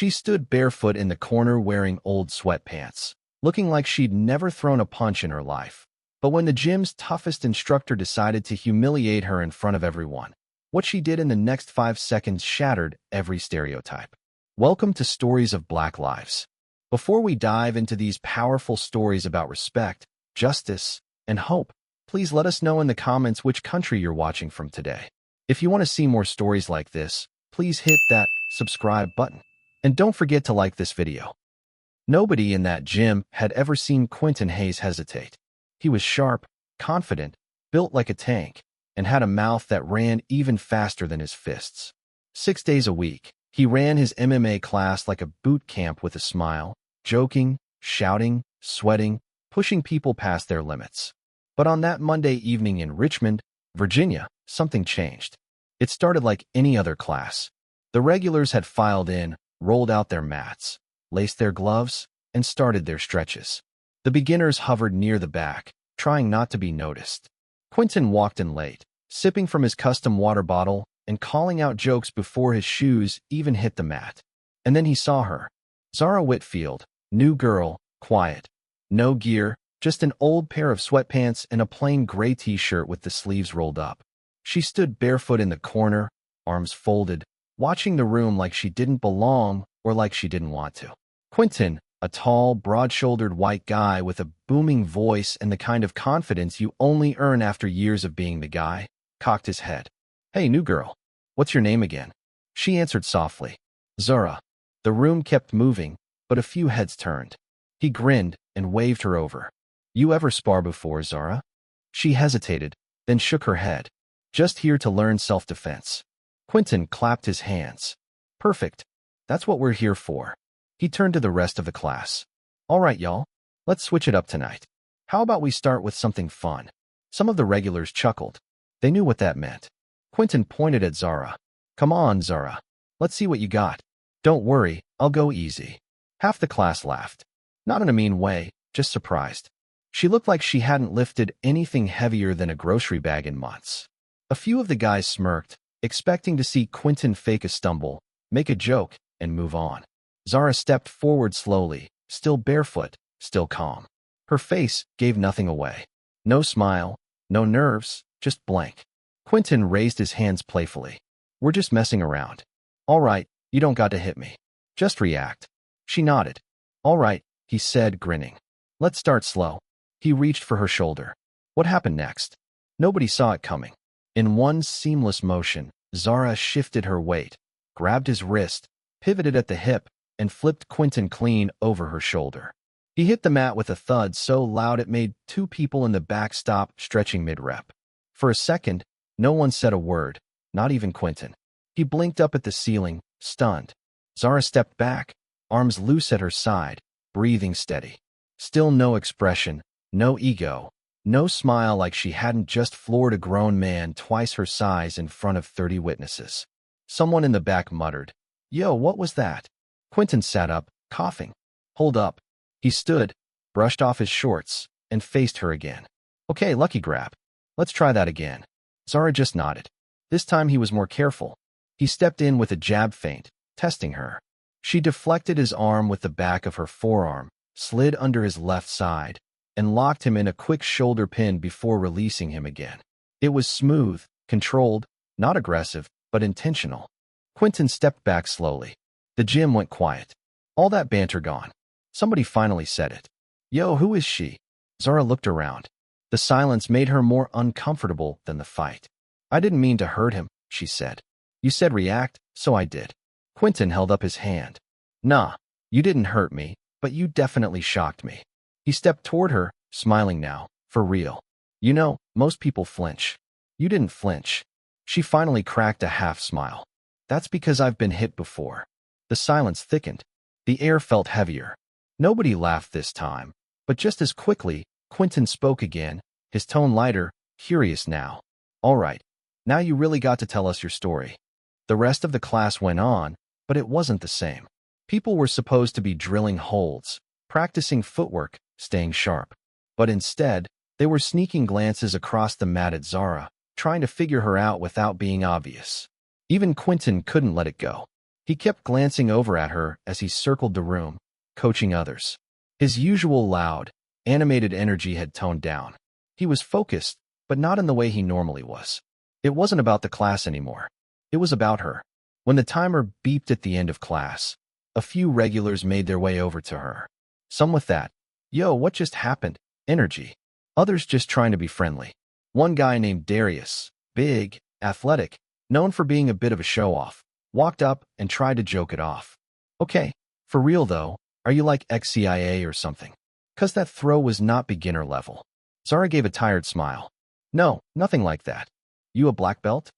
She stood barefoot in the corner wearing old sweatpants, looking like she'd never thrown a punch in her life. But when the gym's toughest instructor decided to humiliate her in front of everyone, what she did in the next 5 seconds shattered every stereotype. Welcome to Stories of Black Lives. Before we dive into these powerful stories about respect, justice, and hope, please let us know in the comments which country you're watching from today. If you want to see more stories like this, please hit that subscribe button. And don't forget to like this video. Nobody in that gym had ever seen Quentin Hayes hesitate. He was sharp, confident, built like a tank, and had a mouth that ran even faster than his fists. 6 days a week, he ran his MMA class like a boot camp with a smile, joking, shouting, sweating, pushing people past their limits. But on that Monday evening in Richmond, Virginia, something changed. It started like any other class. The regulars had filed in, rolled out their mats, laced their gloves, and started their stretches. The beginners hovered near the back, trying not to be noticed. Quentin walked in late, sipping from his custom water bottle and calling out jokes before his shoes even hit the mat. And then he saw her. Zara Whitfield, new girl, quiet. No gear, just an old pair of sweatpants and a plain gray t-shirt with the sleeves rolled up. She stood barefoot in the corner, arms folded, watching the room like she didn't belong or like she didn't want to. Quentin, a tall, broad-shouldered white guy with a booming voice and the kind of confidence you only earn after years of being the guy, cocked his head. "Hey, new girl. What's your name again?" She answered softly. "Zara." The room kept moving, but a few heads turned. He grinned and waved her over. "You ever spar before, Zara?" She hesitated, then shook her head. "Just here to learn self-defense." Quentin clapped his hands. "Perfect. That's what we're here for." He turned to the rest of the class. "All right, y'all. Let's switch it up tonight. How about we start with something fun?" Some of the regulars chuckled. They knew what that meant. Quentin pointed at Zara. "Come on, Zara. Let's see what you got." "Don't worry, I'll go easy." Half the class laughed. Not in a mean way, just surprised. She looked like she hadn't lifted anything heavier than a grocery bag in months. A few of the guys smirked, expecting to see Quentin fake a stumble, make a joke, and move on. Zara stepped forward slowly, still barefoot, still calm. Her face gave nothing away. No smile, no nerves, just blank. Quentin raised his hands playfully. "We're just messing around." "All right, you don't got to hit me. Just react." She nodded. "All right," he said, grinning. "Let's start slow." He reached for her shoulder. What happened next? Nobody saw it coming. In one seamless motion, Zara shifted her weight, grabbed his wrist, pivoted at the hip, and flipped Quentin clean over her shoulder. He hit the mat with a thud so loud it made 2 people in the back stop, stretching mid-rep. For a second, no one said a word, not even Quentin. He blinked up at the ceiling, stunned. Zara stepped back, arms loose at her side, breathing steady. Still no expression, no ego, no smile, like she hadn't just floored a grown man twice her size in front of 30 witnesses. Someone in the back muttered, "Yo, what was that?" Quentin sat up, coughing. "Hold up." He stood, brushed off his shorts, and faced her again. "Okay, lucky grab. Let's try that again." Zara just nodded. This time he was more careful. He stepped in with a jab feint, testing her. She deflected his arm with the back of her forearm, slid under his left side, and locked him in a quick shoulder pin before releasing him again. It was smooth, controlled, not aggressive, but intentional. Quentin stepped back slowly. The gym went quiet. All that banter gone. Somebody finally said it. "Yo, who is she?" Zara looked around. The silence made her more uncomfortable than the fight. "I didn't mean to hurt him," she said. "You said react, so I did." Quentin held up his hand. "Nah, you didn't hurt me, but you definitely shocked me." He stepped toward her, smiling now, for real. "You know, most people flinch. You didn't flinch." She finally cracked a half smile. "That's because I've been hit before." The silence thickened. The air felt heavier. Nobody laughed this time, but just as quickly, Quentin spoke again, his tone lighter, curious now. "All right, now you really got to tell us your story." The rest of the class went on, but it wasn't the same. People were supposed to be drilling holds, practicing footwork, staying sharp. But instead, they were sneaking glances across the mat at Zara, trying to figure her out without being obvious. Even Quentin couldn't let it go. He kept glancing over at her as he circled the room, coaching others. His usual loud, animated energy had toned down. He was focused, but not in the way he normally was. It wasn't about the class anymore. It was about her. When the timer beeped at the end of class, a few regulars made their way over to her. Some with that, "Yo, what just happened?" energy. Others just trying to be friendly. One guy named Darius, big, athletic, known for being a bit of a show-off, walked up and tried to joke it off. "Okay, for real though, are you like ex-CIA or something? 'Cause that throw was not beginner level." Zara gave a tired smile. "No, nothing like that. You a black belt?"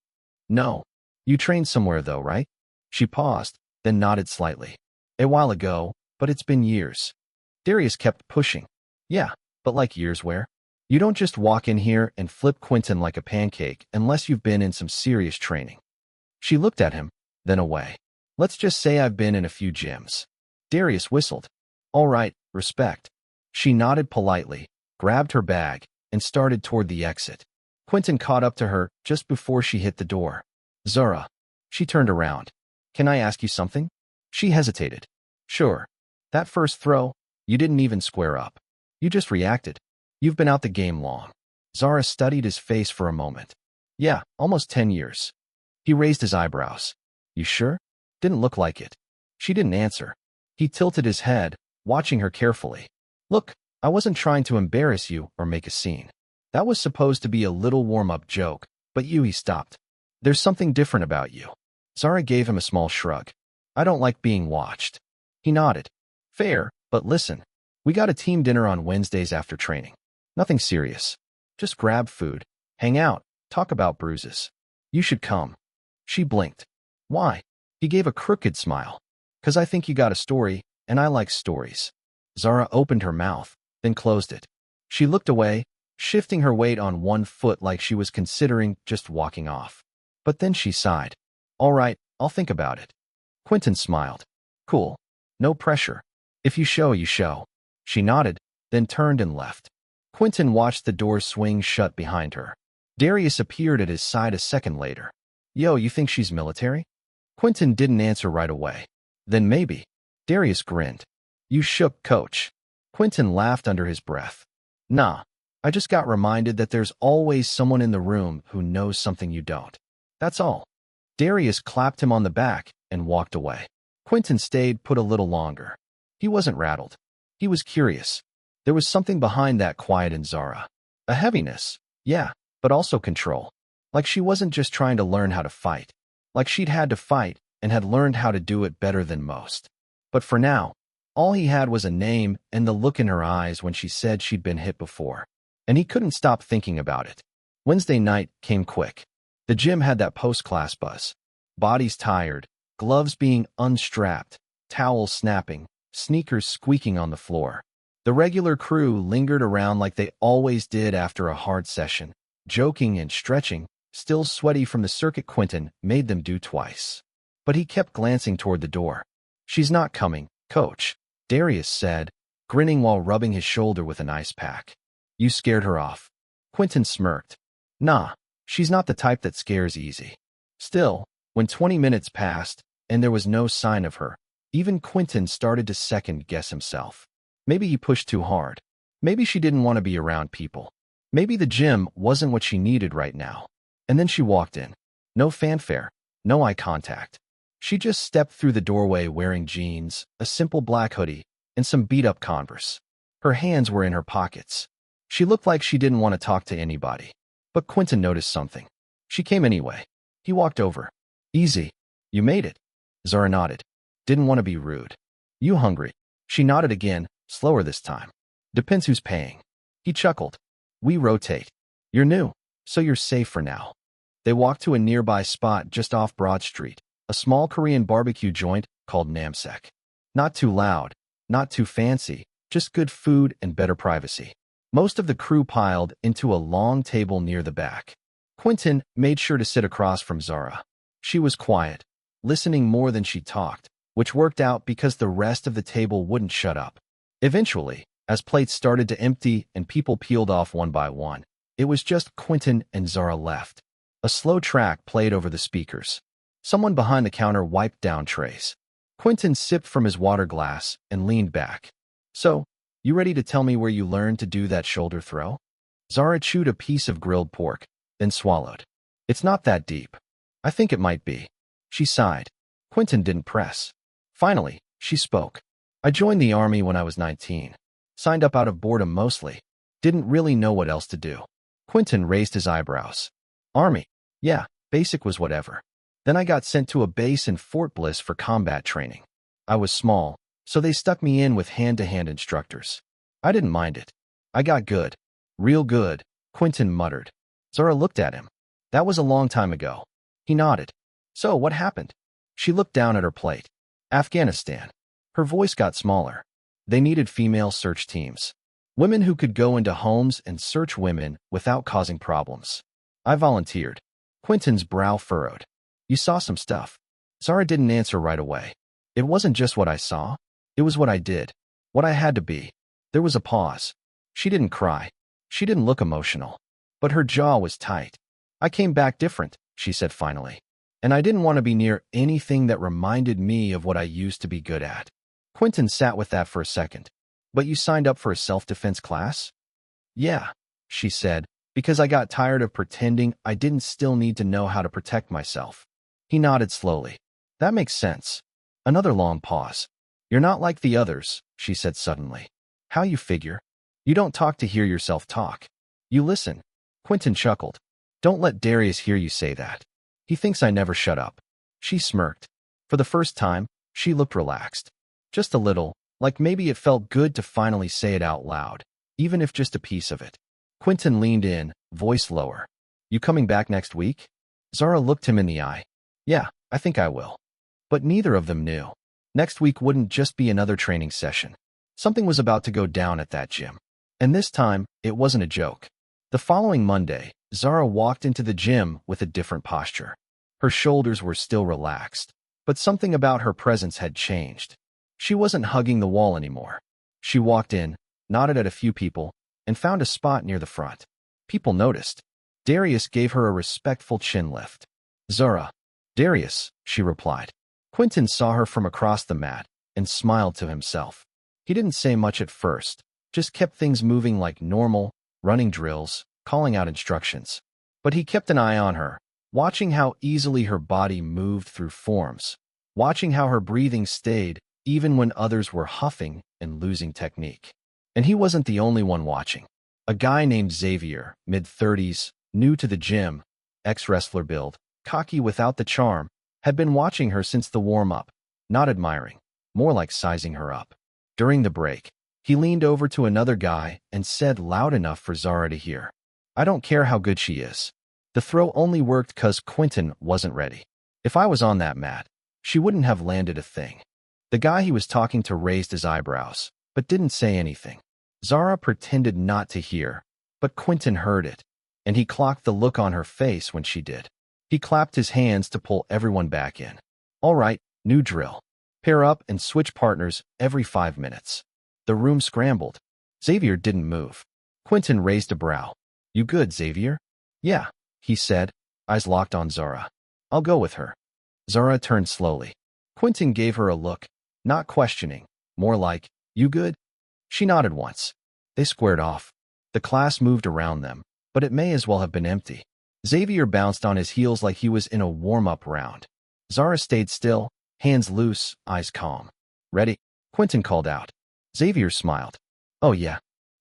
"No. You trained somewhere though, right?" She paused, then nodded slightly. "A while ago, but it's been years." Darius kept pushing. "Yeah, but like years where? You don't just walk in here and flip Quentin like a pancake unless you've been in some serious training." She looked at him, then away. "Let's just say I've been in a few gyms." Darius whistled. "All right, respect." She nodded politely, grabbed her bag, and started toward the exit. Quentin caught up to her just before she hit the door. "Zara." She turned around. "Can I ask you something?" She hesitated. "Sure. That first throw, you didn't even square up. You just reacted. You've been out the game long." Zara studied his face for a moment. "Yeah, almost 10 years. He raised his eyebrows. "You sure?" "Didn't look like it." She didn't answer. He tilted his head, watching her carefully. "Look, I wasn't trying to embarrass you or make a scene. That was supposed to be a little warm-up joke, but he stopped. There's something different about you." Zara gave him a small shrug. "I don't like being watched." He nodded. "Fair, but listen. We got a team dinner on Wednesdays after training. Nothing serious. Just grab food, hang out, talk about bruises. You should come." She blinked. "Why?" He gave a crooked smile. "'Cause I think you got a story, and I like stories." Zara opened her mouth, then closed it. She looked away, shifting her weight on one foot like she was considering just walking off. But then she sighed. "All right, I'll think about it." Quentin smiled. "Cool. No pressure. If you show, you show." She nodded, then turned and left. Quentin watched the door swing shut behind her. Darius appeared at his side a second later. "Yo, you think she's military?" Quentin didn't answer right away. "Then maybe." Darius grinned. "You shook, coach." Quentin laughed under his breath. "Nah, I just got reminded that there's always someone in the room who knows something you don't. That's all." Darius clapped him on the back and walked away. Quentin stayed put a little longer. He wasn't rattled. He was curious. There was something behind that quiet in Zara. A heaviness, yeah, but also control. Like she wasn't just trying to learn how to fight. Like she'd had to fight and had learned how to do it better than most. But for now, all he had was a name and the look in her eyes when she said she'd been hit before. And he couldn't stop thinking about it. Wednesday night came quick. The gym had that post-class buzz. Bodies tired, gloves being unstrapped, towels snapping, sneakers squeaking on the floor. The regular crew lingered around like they always did after a hard session, joking and stretching, still sweaty from the circuit Quentin made them do twice. But he kept glancing toward the door. "She's not coming, coach," Darius said, grinning while rubbing his shoulder with an ice pack. "You scared her off." Quentin smirked. "Nah, she's not the type that scares easy." Still, when 20 minutes passed and there was no sign of her, even Quentin started to second-guess himself. Maybe he pushed too hard. Maybe she didn't want to be around people. Maybe the gym wasn't what she needed right now. And then she walked in. No fanfare, no eye contact. She just stepped through the doorway wearing jeans, a simple black hoodie, and some beat-up Converse. Her hands were in her pockets. She looked like she didn't want to talk to anybody. But Quentin noticed something. She came anyway. He walked over. "Easy. You made it." Zara nodded. "Didn't want to be rude." "You hungry?" She nodded again, slower this time. "Depends who's paying." He chuckled. "We rotate. You're new, so you're safe for now." They walked to a nearby spot just off Broad Street, a small Korean barbecue joint called Namsek. Not too loud, not too fancy, just good food and better privacy. Most of the crew piled into a long table near the back. Quentin made sure to sit across from Zara. She was quiet, listening more than she talked, which worked out because the rest of the table wouldn't shut up. Eventually, as plates started to empty and people peeled off one by one, it was just Quentin and Zara left. A slow track played over the speakers. Someone behind the counter wiped down trays. Quentin sipped from his water glass and leaned back. So, you ready to tell me where you learned to do that shoulder throw? Zara chewed a piece of grilled pork, then swallowed. It's not that deep. I think it might be. She sighed. Quentin didn't press. Finally, she spoke. I joined the army when I was 19. Signed up out of boredom mostly. Didn't really know what else to do. Quentin raised his eyebrows. Army? Yeah, basic was whatever. Then I got sent to a base in Fort Bliss for combat training. I was small, so they stuck me in with hand-to-hand instructors. I didn't mind it. I got good. Real good, Quentin muttered. Zara looked at him. That was a long time ago. He nodded. So, what happened? She looked down at her plate. Afghanistan. Her voice got smaller. They needed female search teams. Women who could go into homes and search women without causing problems. I volunteered. Quentin's brow furrowed. You saw some stuff. Zara didn't answer right away. It wasn't just what I saw. It was what I did. What I had to be. There was a pause. She didn't cry. She didn't look emotional. But her jaw was tight. I came back different, she said finally. And I didn't want to be near anything that reminded me of what I used to be good at. Quentin sat with that for a second. But you signed up for a self-defense class? Yeah, she said, because I got tired of pretending I didn't still need to know how to protect myself. He nodded slowly. That makes sense. Another long pause. You're not like the others, she said suddenly. How you figure? You don't talk to hear yourself talk. You listen. Quentin chuckled. Don't let Darius hear you say that. He thinks I never shut up. She smirked. For the first time, she looked relaxed. Just a little, like maybe it felt good to finally say it out loud, even if just a piece of it. Quentin leaned in, voice lower. You coming back next week? Zara looked him in the eye. Yeah, I think I will. But neither of them knew. Next week wouldn't just be another training session. Something was about to go down at that gym. And this time, it wasn't a joke. The following Monday, Zara walked into the gym with a different posture. Her shoulders were still relaxed, but something about her presence had changed. She wasn't hugging the wall anymore. She walked in, nodded at a few people, and found a spot near the front. People noticed. Darius gave her a respectful chin lift. Zara. Darius, she replied. Quentin saw her from across the mat and smiled to himself. He didn't say much at first, just kept things moving like normal, running drills, calling out instructions. But he kept an eye on her, watching how easily her body moved through forms, watching how her breathing stayed even when others were huffing and losing technique. And he wasn't the only one watching. A guy named Xavier, mid-30s, new to the gym, ex-wrestler build, cocky without the charm, had been watching her since the warm-up, not admiring, more like sizing her up. During the break, he leaned over to another guy and said loud enough for Zara to hear, I don't care how good she is. The throw only worked 'cause Quentin wasn't ready. If I was on that mat, she wouldn't have landed a thing. The guy he was talking to raised his eyebrows, but didn't say anything. Zara pretended not to hear, but Quentin heard it, and he clocked the look on her face when she did. He clapped his hands to pull everyone back in. All right, new drill. Pair up and switch partners every 5 minutes. The room scrambled. Xavier didn't move. Quentin raised a brow. You good, Xavier? Yeah, he said, eyes locked on Zara. I'll go with her. Zara turned slowly. Quentin gave her a look, not questioning, more like, you good? She nodded once. They squared off. The class moved around them, but it may as well have been empty. Xavier bounced on his heels like he was in a warm-up round. Zara stayed still, hands loose, eyes calm. Ready? Quentin called out. Xavier smiled. Oh yeah.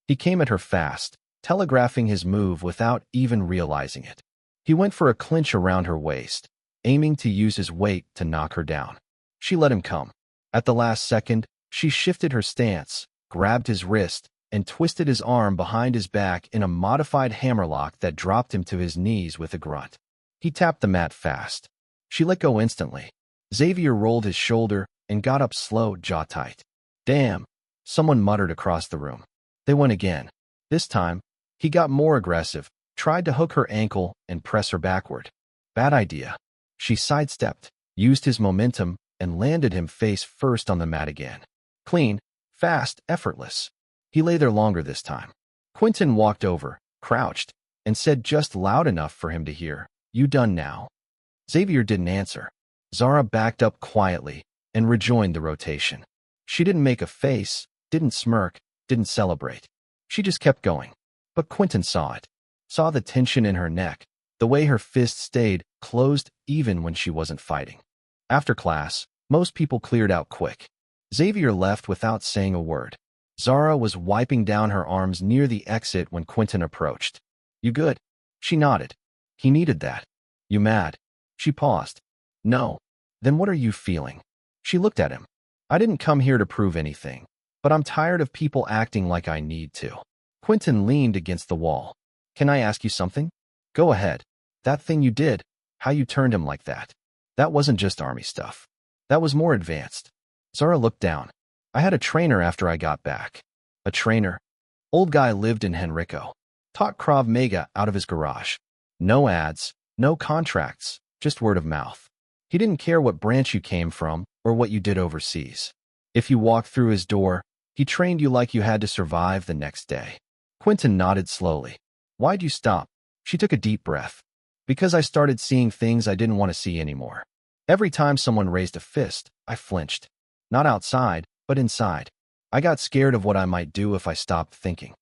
He came at her fast, telegraphing his move without even realizing it. He went for a clinch around her waist, aiming to use his weight to knock her down. She let him come. At the last second, she shifted her stance, grabbed his wrist, and twisted his arm behind his back in a modified hammerlock that dropped him to his knees with a grunt. He tapped the mat fast. She let go instantly. Xavier rolled his shoulder and got up slow, jaw tight. Damn, someone muttered across the room. They went again. This time, he got more aggressive, tried to hook her ankle and press her backward. Bad idea. She sidestepped, used his momentum, and landed him face first on the mat again. Clean, fast, effortless. He lay there longer this time. Quentin walked over, crouched, and said just loud enough for him to hear, You done now? Xavier didn't answer. Zara backed up quietly and rejoined the rotation. She didn't make a face, didn't smirk, didn't celebrate. She just kept going. But Quentin saw it. Saw the tension in her neck, the way her fist stayed closed even when she wasn't fighting. After class, most people cleared out quick. Xavier left without saying a word. Zara was wiping down her arms near the exit when Quentin approached. "You good?" She nodded. He needed that. "You mad?" She paused. "No." "Then what are you feeling?" She looked at him. "I didn't come here to prove anything, but I'm tired of people acting like I need to." Quentin leaned against the wall. "Can I ask you something?" "Go ahead." "That thing you did, how you turned him like that. That wasn't just army stuff. That was more advanced." Zara looked down. "I had a trainer after I got back." "A trainer?" "Old guy lived in Henrico. Taught Krav Maga out of his garage. No ads, no contracts, just word of mouth. He didn't care what branch you came from or what you did overseas. If you walked through his door, he trained you like you had to survive the next day." Quentin nodded slowly. "Why'd you stop?" She took a deep breath. "Because I started seeing things I didn't want to see anymore. Every time someone raised a fist, I flinched. Not outside, but inside. I got scared of what I might do if I stopped thinking."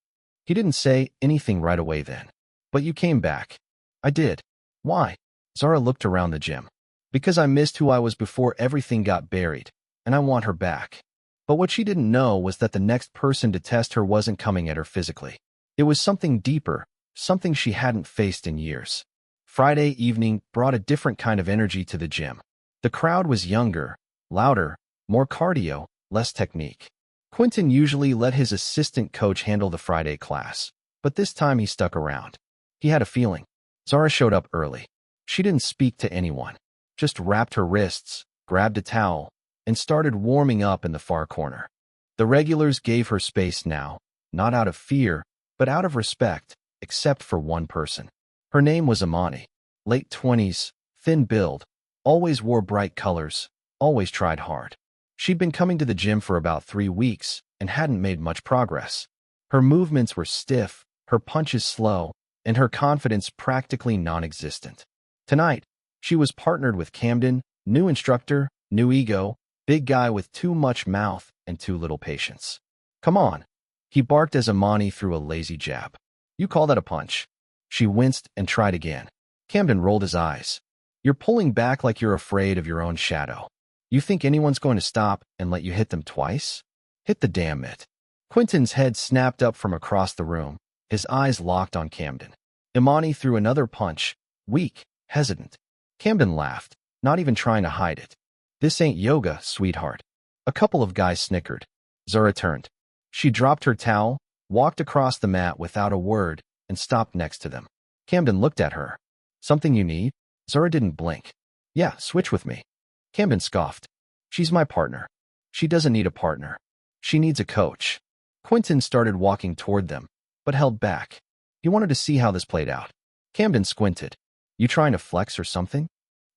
He didn't say anything right away then. "But you came back." "I did." "Why?" Zara looked around the gym. "Because I missed who I was before everything got buried, and I want her back." But what she didn't know was that the next person to test her wasn't coming at her physically. It was something deeper, something she hadn't faced in years. Friday evening brought a different kind of energy to the gym. The crowd was younger, louder, more cardio, less technique. Quentin usually let his assistant coach handle the Friday class, but this time he stuck around. He had a feeling. Zara showed up early. She didn't speak to anyone, just wrapped her wrists, grabbed a towel, and started warming up in the far corner. The regulars gave her space now, not out of fear, but out of respect, except for one person. Her name was Imani. Late 20s, thin build, always wore bright colors, always tried hard. She'd been coming to the gym for about 3 weeks and hadn't made much progress. Her movements were stiff, her punches slow, and her confidence practically non-existent. Tonight, she was partnered with Camden, new instructor, new ego, big guy with too much mouth and too little patience. "Come on," he barked as Imani threw a lazy jab. "You call that a punch?" She winced and tried again. Camden rolled his eyes. "You're pulling back like you're afraid of your own shadow. You think anyone's going to stop and let you hit them twice? Hit the damn mitt." Quentin's head snapped up from across the room, his eyes locked on Camden. Imani threw another punch, weak, hesitant. Camden laughed, not even trying to hide it. "This ain't yoga, sweetheart." A couple of guys snickered. Zara turned. She dropped her towel, walked across the mat without a word, and stopped next to them. Camden looked at her. "Something you need?" Zara didn't blink. "Yeah, switch with me." Camden scoffed. "She's my partner. She doesn't need a partner. She needs a coach." Quentin started walking toward them, but held back. He wanted to see how this played out. Camden squinted. "You trying to flex or something?"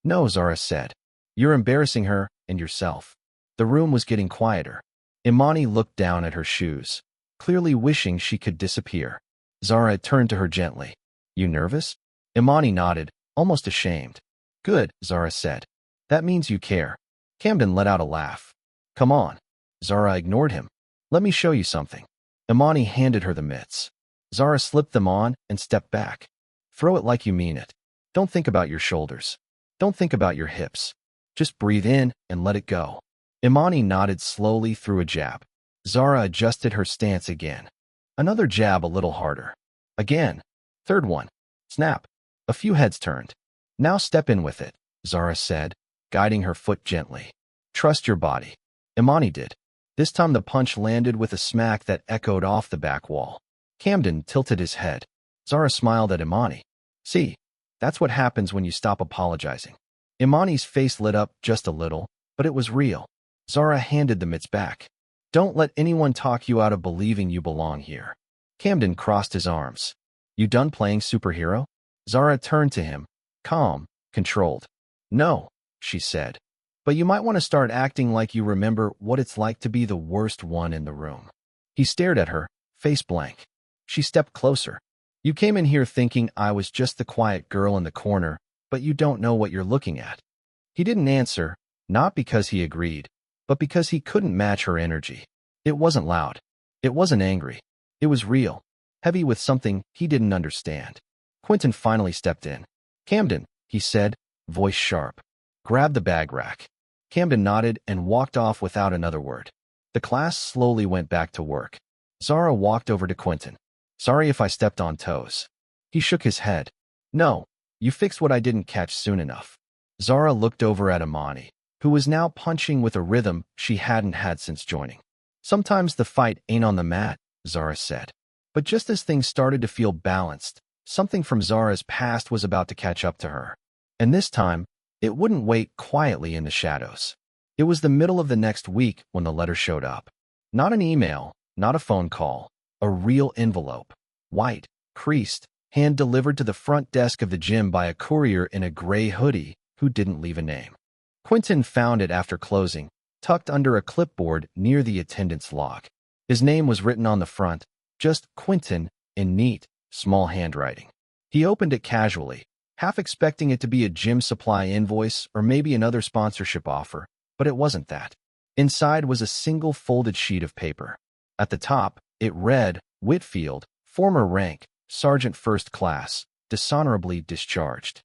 "No," Zara said. "You're embarrassing her and yourself." The room was getting quieter. Imani looked down at her shoes, clearly wishing she could disappear. Zara turned to her gently. "You nervous?" Imani nodded, almost ashamed. "Good," Zara said. "That means you care." Camden let out a laugh. "Come on." Zara ignored him. "Let me show you something." Imani handed her the mitts. Zara slipped them on and stepped back. "Throw it like you mean it. Don't think about your shoulders. Don't think about your hips. Just breathe in and let it go." Imani nodded slowly through a jab. Zara adjusted her stance again. Another jab a little harder. Again. Third one. Snap. A few heads turned. "Now step in with it," Zara said, guiding her foot gently. "Trust your body." Imani did. This time the punch landed with a smack that echoed off the back wall. Camden tilted his head. Zara smiled at Imani. "See, that's what happens when you stop apologizing." Imani's face lit up just a little, but it was real. Zara handed the mitts back. "Don't let anyone talk you out of believing you belong here." Camden crossed his arms. "You done playing superhero?" Zara turned to him, calm, controlled. "No," she said. "But you might want to start acting like you remember what it's like to be the worst one in the room." He stared at her, face blank. She stepped closer. "You came in here thinking I was just the quiet girl in the corner, but you don't know what you're looking at." He didn't answer, not because he agreed, but because he couldn't match her energy. It wasn't loud. It wasn't angry. It was real, heavy with something he didn't understand. Quentin finally stepped in. "Camden," he said, voice sharp. "Grab the bag rack." Camden nodded and walked off without another word. The class slowly went back to work. Zara walked over to Quentin. "Sorry if I stepped on toes." He shook his head. "No, you fixed what I didn't catch soon enough." Zara looked over at Amani, who was now punching with a rhythm she hadn't had since joining. "Sometimes the fight ain't on the mat," Zara said. But just as things started to feel balanced, something from Zara's past was about to catch up to her. And this time, it wouldn't wait quietly in the shadows. It was the middle of the next week when the letter showed up. Not an email, not a phone call, a real envelope. White, creased, hand-delivered to the front desk of the gym by a courier in a gray hoodie who didn't leave a name. Quentin found it after closing, tucked under a clipboard near the attendance log. His name was written on the front, just Quentin, in neat, small handwriting. He opened it casually, half expecting it to be a gym supply invoice or maybe another sponsorship offer, but it wasn't that. Inside was a single folded sheet of paper. At the top, it read, "Whitfield, former rank, Sergeant First Class, dishonorably discharged."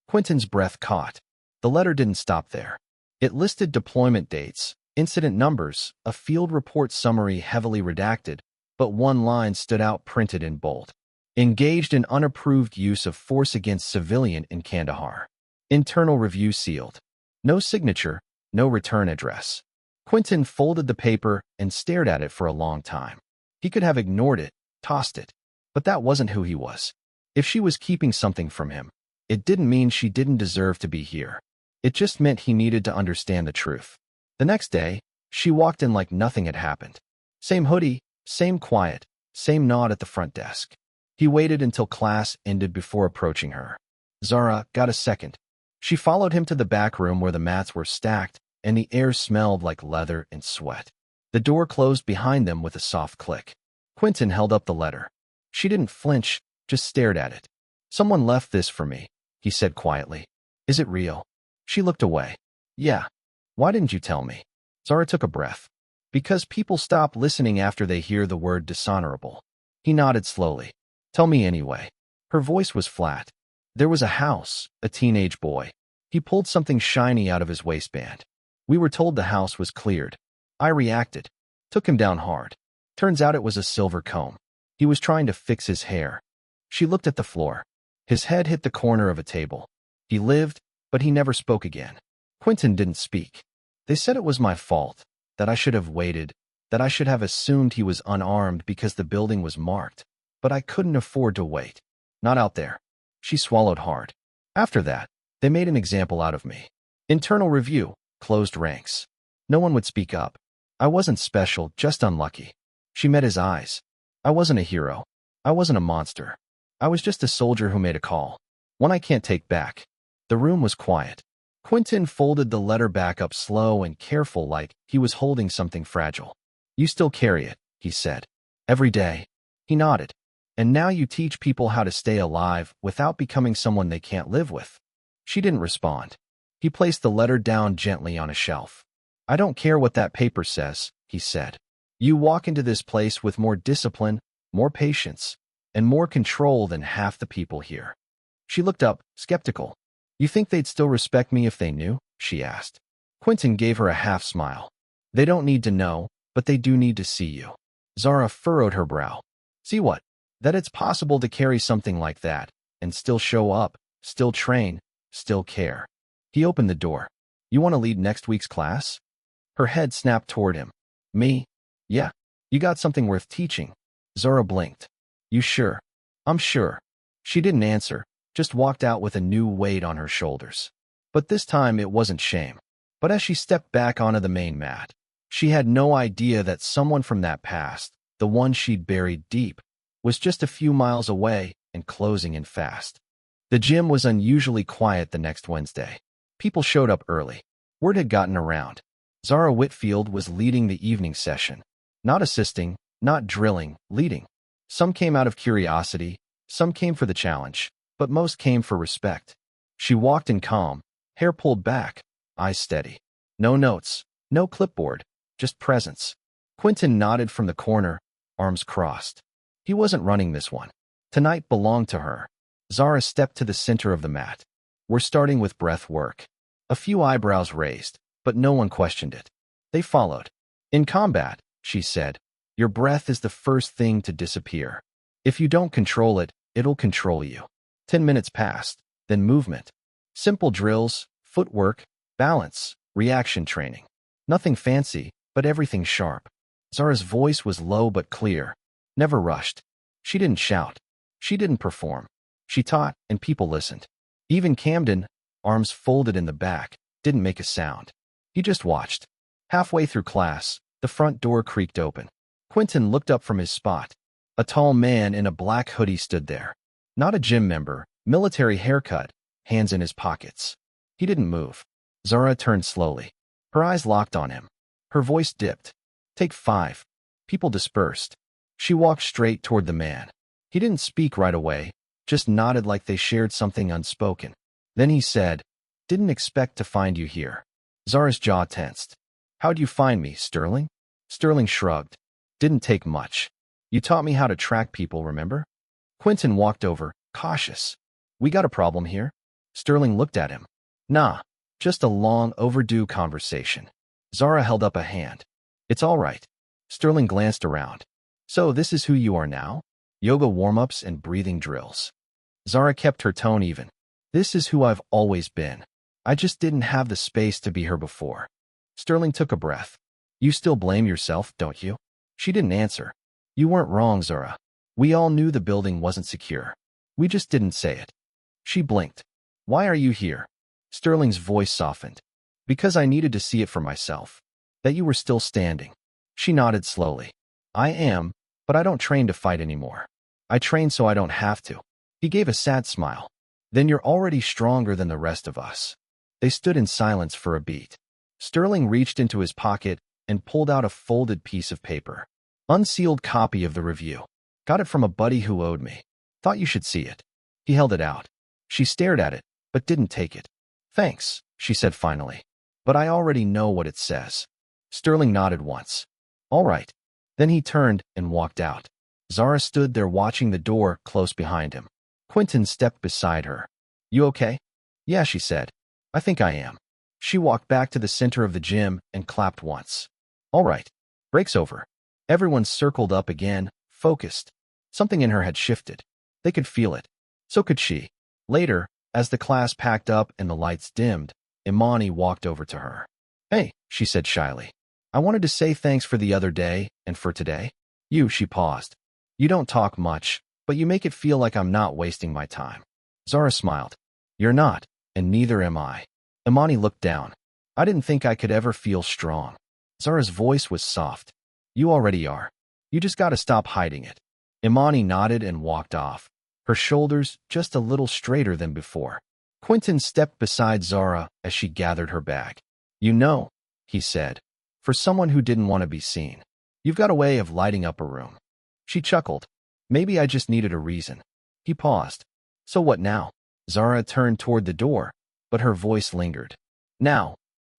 Quentin's breath caught. The letter didn't stop there. It listed deployment dates, incident numbers, a field report summary heavily redacted, but one line stood out printed in bold. "Engaged in unapproved use of force against civilian in Kandahar. Internal review sealed." No signature, no return address. Quentin folded the paper and stared at it for a long time. He could have ignored it, tossed it, but that wasn't who he was. If she was keeping something from him, it didn't mean she didn't deserve to be here. It just meant he needed to understand the truth. The next day, she walked in like nothing had happened. Same hoodie, same quiet, same nod at the front desk. He waited until class ended before approaching her. "Zara, got a second?" She followed him to the back room where the mats were stacked and the air smelled like leather and sweat. The door closed behind them with a soft click. Quentin held up the letter. She didn't flinch, just stared at it. "Someone left this for me," he said quietly. "Is it real?" She looked away. "Yeah. Why didn't you tell me?" Zara took a breath. "Because people stop listening after they hear the word dishonorable." He nodded slowly. "Tell me anyway." Her voice was flat. "There was a house, a teenage boy." He pulled something shiny out of his waistband. "We were told the house was cleared. I reacted. Took him down hard. Turns out it was a silver comb. He was trying to fix his hair." She looked at the floor. His head hit the corner of a table. He lived, but he never spoke again. Quentin didn't speak. "They said it was my fault, that I should have waited, that I should have assumed he was unarmed because the building was marked. But I couldn't afford to wait. Not out there." She swallowed hard. "After that, they made an example out of me. Internal review, closed ranks. No one would speak up. I wasn't special, just unlucky." She met his eyes. "I wasn't a hero. I wasn't a monster. I was just a soldier who made a call. One I can't take back." The room was quiet. Quentin folded the letter back up slow and careful like he was holding something fragile. "You still carry it," he said. "Every day." He nodded. "And now you teach people how to stay alive without becoming someone they can't live with." She didn't respond. He placed the letter down gently on a shelf. "I don't care what that paper says," he said. "You walk into this place with more discipline, more patience, and more control than half the people here." She looked up, skeptical. "You think they'd still respect me if they knew?" she asked. Quentin gave her a half smile. "They don't need to know, but they do need to see you." Zara furrowed her brow. "See what? That it's possible to carry something like that, and still show up, still train, still care." He opened the door. "You want to lead next week's class?" Her head snapped toward him. "Me? Yeah. You got something worth teaching." Zara blinked. "You sure?" "I'm sure." She didn't answer, just walked out with a new weight on her shoulders. But this time it wasn't shame. But as she stepped back onto the main mat, she had no idea that someone from that past, the one she'd buried deep, was just a few miles away and closing in fast. The gym was unusually quiet the next Wednesday. People showed up early. Word had gotten around. Zara Whitfield was leading the evening session. Not assisting, not drilling, leading. Some came out of curiosity, some came for the challenge, but most came for respect. She walked in calm, hair pulled back, eyes steady. No notes, no clipboard, just presence. Quentin nodded from the corner, arms crossed. He wasn't running this one. Tonight belonged to her. Zara stepped to the center of the mat. We're starting with breath work. A few eyebrows raised, but no one questioned it. They followed. In combat, she said, your breath is the first thing to disappear. If you don't control it, it'll control you. 10 minutes passed, then movement. Simple drills, footwork, balance, reaction training. Nothing fancy, but everything sharp. Zara's voice was low but clear, never rushed. She didn't shout. She didn't perform. She taught, and people listened. Even Camden, arms folded in the back, didn't make a sound. He just watched. Halfway through class, the front door creaked open. Quentin looked up from his spot. A tall man in a black hoodie stood there. Not a gym member, military haircut, hands in his pockets. He didn't move. Zara turned slowly. Her eyes locked on him. Her voice dipped. Take 5. People dispersed. She walked straight toward the man. He didn't speak right away, just nodded like they shared something unspoken. Then he said, didn't expect to find you here. Zara's jaw tensed. How'd you find me, Sterling? Sterling shrugged. Didn't take much. You taught me how to track people, remember? Quentin walked over, cautious. We got a problem here? Sterling looked at him. Nah, just a long overdue conversation. Zara held up a hand. It's all right. Sterling glanced around. So this is who you are now? Yoga warm-ups and breathing drills. Zara kept her tone even. This is who I've always been. I just didn't have the space to be her before. Sterling took a breath. You still blame yourself, don't you? She didn't answer. You weren't wrong, Zara. We all knew the building wasn't secure. We just didn't say it. She blinked. Why are you here? Sterling's voice softened. Because I needed to see it for myself. That you were still standing. She nodded slowly. I am, but I don't train to fight anymore. I train so I don't have to. He gave a sad smile. Then you're already stronger than the rest of us. They stood in silence for a beat. Sterling reached into his pocket and pulled out a folded piece of paper. Unsealed copy of the review. Got it from a buddy who owed me. Thought you should see it. He held it out. She stared at it, but didn't take it. Thanks, she said finally. But I already know what it says. Sterling nodded once. All right. Then he turned and walked out. Zara stood there watching the door close behind him. Quentin stepped beside her. You okay? Yeah, she said. I think I am. She walked back to the center of the gym and clapped once. All right. Break's over. Everyone circled up again, focused. Something in her had shifted. They could feel it. So could she. Later, as the class packed up and the lights dimmed, Imani walked over to her. Hey, she said shyly. I wanted to say thanks for the other day and for today. She paused. You don't talk much, but you make it feel like I'm not wasting my time. Zara smiled. You're not, and neither am I. Imani looked down. I didn't think I could ever feel strong. Zara's voice was soft. You already are. You just gotta stop hiding it. Imani nodded and walked off, her shoulders just a little straighter than before. Quentin stepped beside Zara as she gathered her bag. You know, he said, for someone who didn't want to be seen, you've got a way of lighting up a room. She chuckled. Maybe I just needed a reason. He paused. So what now? Zara turned toward the door, but her voice lingered. Now,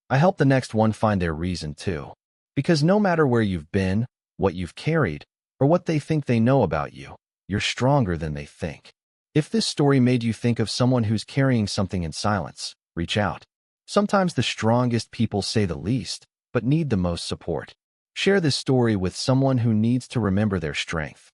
I help the next one find their reason too. Because no matter where you've been, what you've carried, or what they think they know about you, you're stronger than they think. If this story made you think of someone who's carrying something in silence, reach out. Sometimes the strongest people say the least, but need the most support. Share this story with someone who needs to remember their strength.